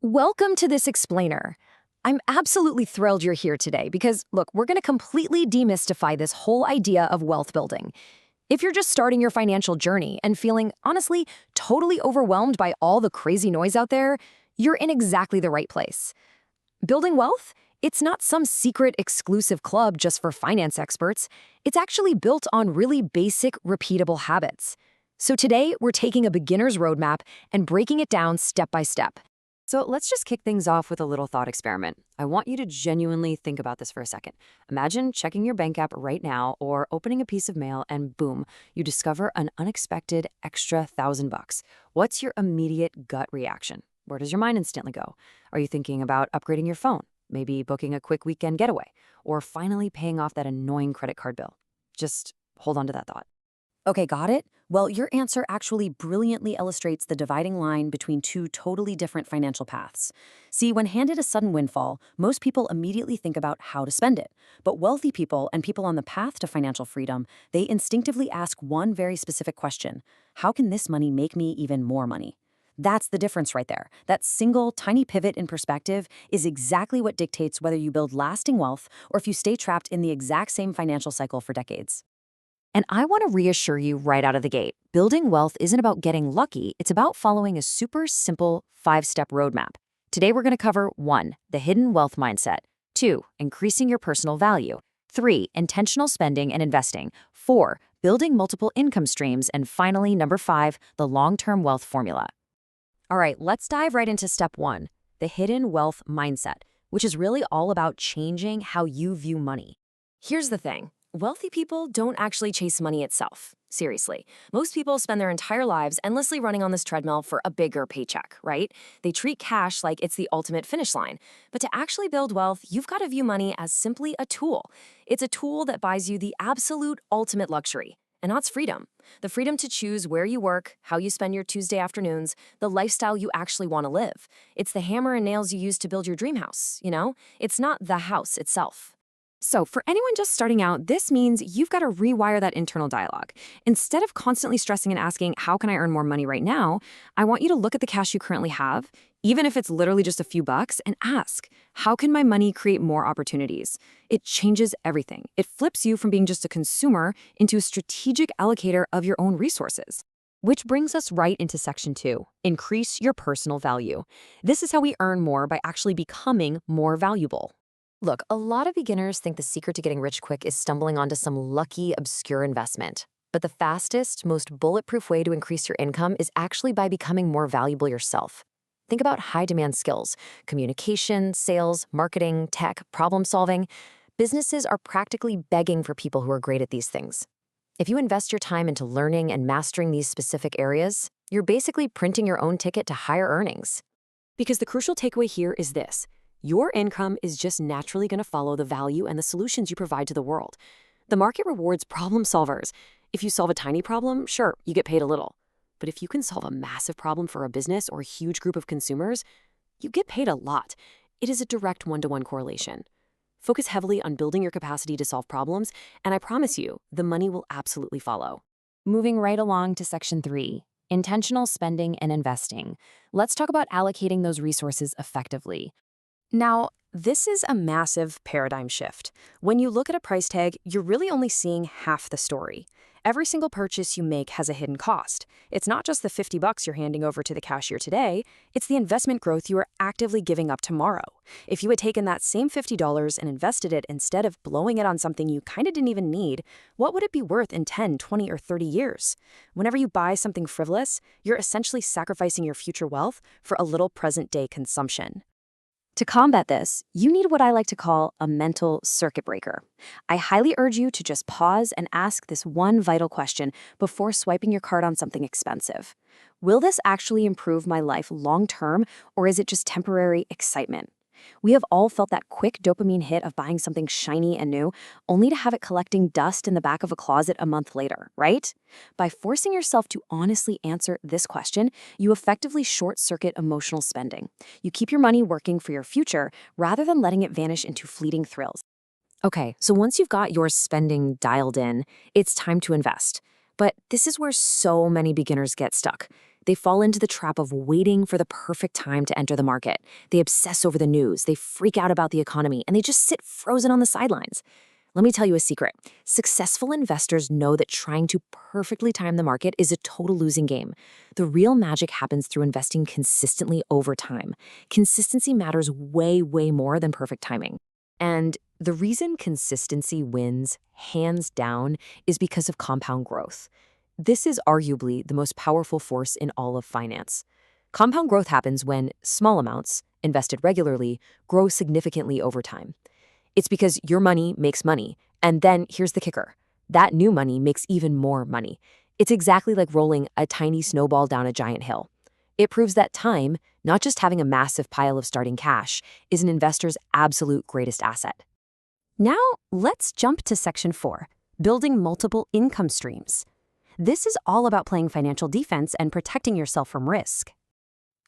Welcome to this explainer. I'm absolutely thrilled you're here today because, look, we're going to completely demystify this whole idea of wealth building. If you're just starting your financial journey and feeling, honestly, totally overwhelmed by all the crazy noise out there, you're in exactly the right place. Building wealth? It's not some secret exclusive club just for finance experts. It's actually built on really basic, repeatable habits. So today, we're taking a beginner's roadmap and breaking it down step by step. So let's just kick things off with a little thought experiment. I want you to genuinely think about this for a second. Imagine checking your bank app right now or opening a piece of mail and boom, you discover an unexpected extra $1,000. What's your immediate gut reaction? Where does your mind instantly go? Are you thinking about upgrading your phone, maybe booking a quick weekend getaway, or finally paying off that annoying credit card bill? Just hold on to that thought. Okay, got it? Well, your answer actually brilliantly illustrates the dividing line between two totally different financial paths. See, when handed a sudden windfall, most people immediately think about how to spend it. But wealthy people and people on the path to financial freedom, they instinctively ask one very specific question: how can this money make me even more money? That's the difference right there. That single, tiny pivot in perspective is exactly what dictates whether you build lasting wealth or if you stay trapped in the exact same financial cycle for decades. And I want to reassure you right out of the gate, building wealth isn't about getting lucky, it's about following a super simple 5-step roadmap. Today we're going to cover 1, the hidden wealth mindset, 2, increasing your personal value, 3, intentional spending and investing, 4, building multiple income streams, and finally, number 5, the long-term wealth formula. All right, let's dive right into step 1, the hidden wealth mindset, which is really all about changing how you view money. Here's the thing. Wealthy people don't actually chase money itself. Seriously. Most people spend their entire lives endlessly running on this treadmill for a bigger paycheck, right? They treat cash like it's the ultimate finish line. But to actually build wealth, you've got to view money as simply a tool. It's a tool that buys you the absolute ultimate luxury. And that's freedom. The freedom to choose where you work, how you spend your Tuesday afternoons, the lifestyle you actually want to live. It's the hammer and nails you use to build your dream house, you know? It's not the house itself. So for anyone just starting out, this means you've got to rewire that internal dialogue. Instead of constantly stressing and asking, how can I earn more money right now? I want you to look at the cash you currently have, even if it's literally just a few bucks, and ask, how can my money create more opportunities? It changes everything. It flips you from being just a consumer into a strategic allocator of your own resources. Which brings us right into section 2, increase your personal value. This is how we earn more by actually becoming more valuable. Look, a lot of beginners think the secret to getting rich quick is stumbling onto some lucky, obscure investment. But the fastest, most bulletproof way to increase your income is actually by becoming more valuable yourself. Think about high-demand skills: communication, sales, marketing, tech, problem-solving. Businesses are practically begging for people who are great at these things. If you invest your time into learning and mastering these specific areas, you're basically printing your own ticket to higher earnings. Because the crucial takeaway here is this: your income is just naturally going to follow the value and the solutions you provide to the world. The market rewards problem solvers. If you solve a tiny problem, sure, you get paid a little. But if you can solve a massive problem for a business or a huge group of consumers, you get paid a lot. It is a direct one-to-one correlation. Focus heavily on building your capacity to solve problems, and I promise you, the money will absolutely follow. Moving right along to section 3, intentional spending and investing. Let's talk about allocating those resources effectively. Now, this is a massive paradigm shift. When you look at a price tag, you're really only seeing half the story. Every single purchase you make has a hidden cost. It's not just the $50 you're handing over to the cashier today, it's the investment growth you are actively giving up tomorrow. If you had taken that same $50 and invested it instead of blowing it on something you kind of didn't even need, what would it be worth in 10, 20, or 30 years? Whenever you buy something frivolous, you're essentially sacrificing your future wealth for a little present-day consumption. To combat this, you need what I like to call a mental circuit breaker. I highly urge you to just pause and ask this one vital question before swiping your card on something expensive. Will this actually improve my life long-term, or is it just temporary excitement? We have all felt that quick dopamine hit of buying something shiny and new, only to have it collecting dust in the back of a closet a month later, right? By forcing yourself to honestly answer this question, you effectively short-circuit emotional spending. You keep your money working for your future rather than letting it vanish into fleeting thrills. Okay, so once you've got your spending dialed in, it's time to invest. But this is where so many beginners get stuck. They fall into the trap of waiting for the perfect time to enter the market. They obsess over the news, they freak out about the economy, and they just sit frozen on the sidelines. Let me tell you a secret. Successful investors know that trying to perfectly time the market is a total losing game. The real magic happens through investing consistently over time. Consistency matters way, way more than perfect timing. And the reason consistency wins, hands down, is because of compound growth. This is arguably the most powerful force in all of finance. Compound growth happens when small amounts, invested regularly, grow significantly over time. It's because your money makes money, and then here's the kicker. That new money makes even more money. It's exactly like rolling a tiny snowball down a giant hill. It proves that time, not just having a massive pile of starting cash, is an investor's absolute greatest asset. Now, let's jump to Section 4, building multiple income streams. This is all about playing financial defense and protecting yourself from risk.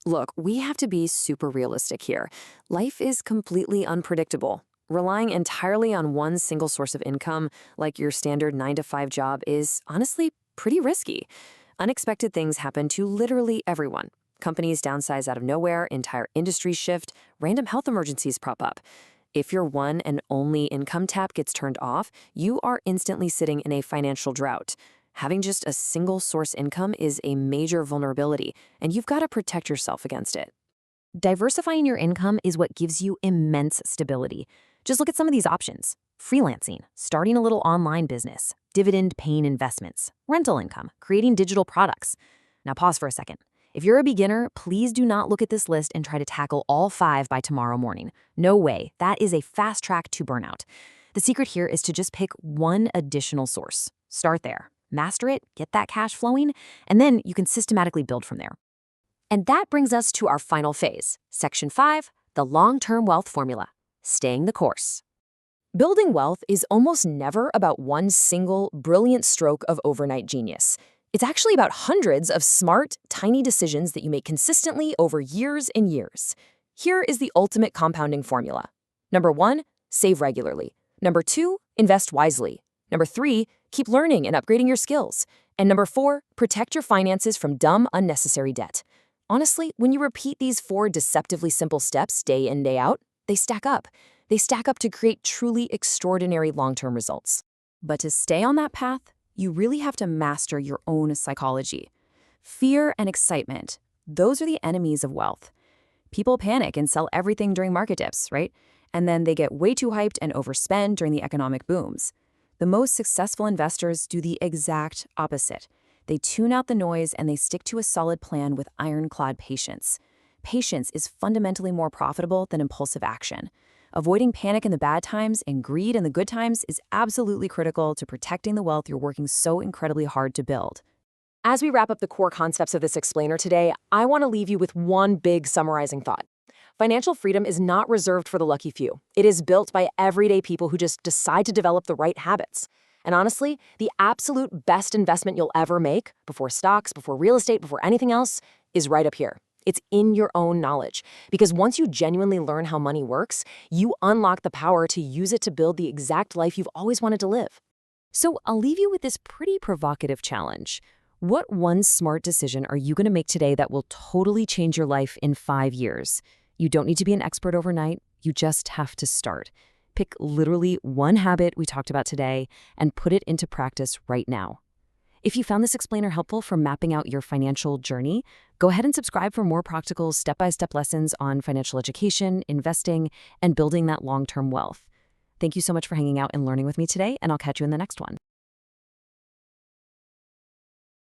Look, we have to be super realistic here. Life is completely unpredictable. Relying entirely on one single source of income, like your standard 9-to-5 job, is honestly pretty risky. Unexpected things happen to literally everyone. Companies downsize out of nowhere, entire industries shift, random health emergencies prop up. If your one and only income tap gets turned off, you are instantly sitting in a financial drought. Having just a single source income is a major vulnerability, and you've got to protect yourself against it. Diversifying your income is what gives you immense stability. Just look at some of these options: freelancing, starting a little online business, dividend-paying investments, rental income, creating digital products. Now pause for a second. If you're a beginner, please do not look at this list and try to tackle all 5 by tomorrow morning. No way. That is a fast track to burnout. The secret here is to just pick one additional source. Start there, master it, get that cash flowing, and then you can systematically build from there. And that brings us to our final phase, Section 5, the long-term wealth formula. Staying the course. Building wealth is almost never about one single, brilliant stroke of overnight genius. It's actually about hundreds of smart, tiny decisions that you make consistently over years and years. Here is the ultimate compounding formula. Number 1, save regularly. Number 2, invest wisely. Number 3, keep learning and upgrading your skills. And number 4, protect your finances from dumb, unnecessary debt. Honestly, when you repeat these 4 deceptively simple steps day in, day out, they stack up. They stack up to create truly extraordinary long-term results. But to stay on that path, you really have to master your own psychology. Fear and excitement, those are the enemies of wealth. People panic and sell everything during market dips, right? And then they get way too hyped and overspend during the economic booms. The most successful investors do the exact opposite. They tune out the noise and they stick to a solid plan with ironclad patience. Patience is fundamentally more profitable than impulsive action. Avoiding panic in the bad times and greed in the good times is absolutely critical to protecting the wealth you're working so incredibly hard to build. As we wrap up the core concepts of this explainer today, I want to leave you with one big summarizing thought. Financial freedom is not reserved for the lucky few. It is built by everyday people who just decide to develop the right habits. And honestly, the absolute best investment you'll ever make, before stocks, before real estate, before anything else, is right up here. It's in your own knowledge. Because once you genuinely learn how money works, you unlock the power to use it to build the exact life you've always wanted to live. So I'll leave you with this pretty provocative challenge. What one smart decision are you going to make today that will totally change your life in 5 years? You don't need to be an expert overnight. You just have to start. Pick literally one habit we talked about today and put it into practice right now. If you found this explainer helpful for mapping out your financial journey, go ahead and subscribe for more practical step-by-step lessons on financial education, investing, and building that long-term wealth. Thank you so much for hanging out and learning with me today, and I'll catch you in the next one.